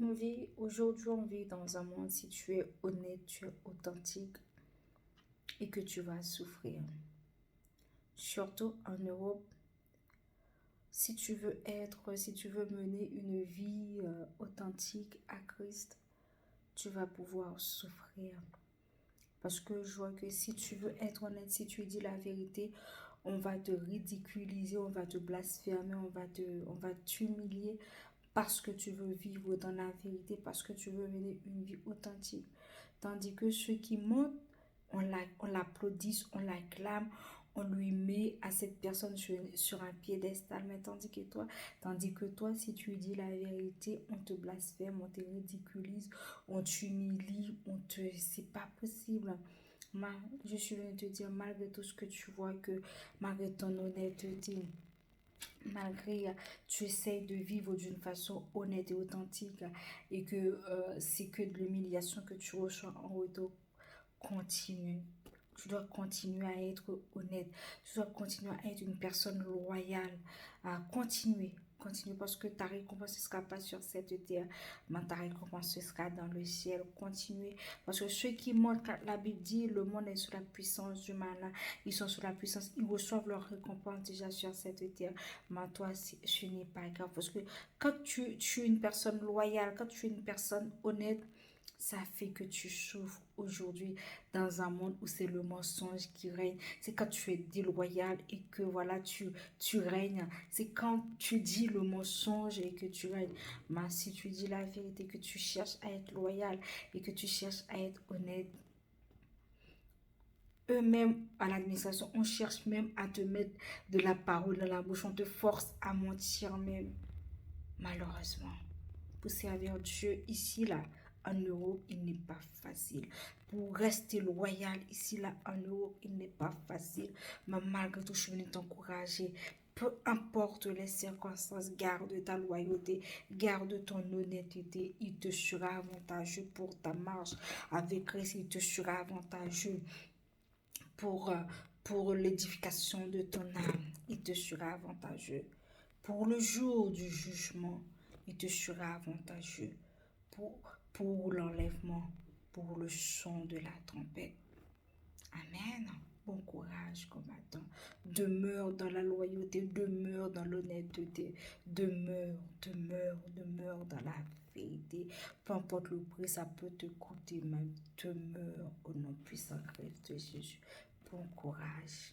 Aujourd'hui, on vit dans un monde, si tu es honnête, tu es authentique et que tu vas souffrir. Surtout en Europe, si tu veux mener une vie authentique à Christ, tu vas pouvoir souffrir. Parce que je vois que si tu veux être honnête, si tu dis la vérité, on va te ridiculiser, on va te blasphémer, on va t'humilier parce que tu veux vivre dans la vérité, parce que tu veux mener une vie authentique. Tandis que ceux qui montent, on l'applaudisse, on l'acclame, on lui met à cette personne sur un piédestal. Mais tandis que toi, si tu dis la vérité, on te blasphème, on te ridiculise, on t'humilie, c'est pas possible. Je suis venue te dire, malgré tout ce que tu vois, que malgré ton honnêteté, malgré tu essayes de vivre d'une façon honnête et authentique et que c'est que de l'humiliation que tu reçois en retour, continue. Tu dois continuer à être honnête. Tu dois continuer à être une personne loyale. À continuer. Continue parce que ta récompense ne sera pas sur cette terre, mais ta récompense sera dans le ciel. Continuez. Parce que ceux qui montrent, quand la Bible dit, le monde est sous la puissance du malin. Ils sont sous la puissance. Ils reçoivent leur récompense déjà sur cette terre. Mais toi, ce n'est pas grave. Parce que quand tu es une personne loyale, quand tu es une personne honnête, ça fait que tu souffres aujourd'hui dans un monde où c'est le mensonge qui règne. C'est quand tu es déloyal et que voilà, tu règnes. C'est quand tu dis le mensonge et que tu règnes. Mais si tu dis la vérité, que tu cherches à être loyal et que tu cherches à être honnête, eux-mêmes à l'administration, on cherche même à te mettre de la parole dans la bouche. On te force à mentir même. Malheureusement, pour servir Dieu ici, là, en Europe, il n'est pas facile. Pour rester loyal ici, là, en Europe, il n'est pas facile. Mais malgré tout, je suis venue t'encourager. Peu importe les circonstances, garde ta loyauté, garde ton honnêteté. Il te sera avantageux pour ta marche avec Christ. Il te sera avantageux pour, euh, pour l'édification de ton âme. Il te sera avantageux pour le jour du jugement. Il te sera avantageux pour, pour l'enlèvement, pour le son de la trompette. Amen. Bon courage, combattant. Demeure dans la loyauté, demeure dans l'honnêteté, demeure dans la vérité. Peu importe le prix, ça peut te coûter, mais demeure au nom puissant de Christ Jésus. Bon courage.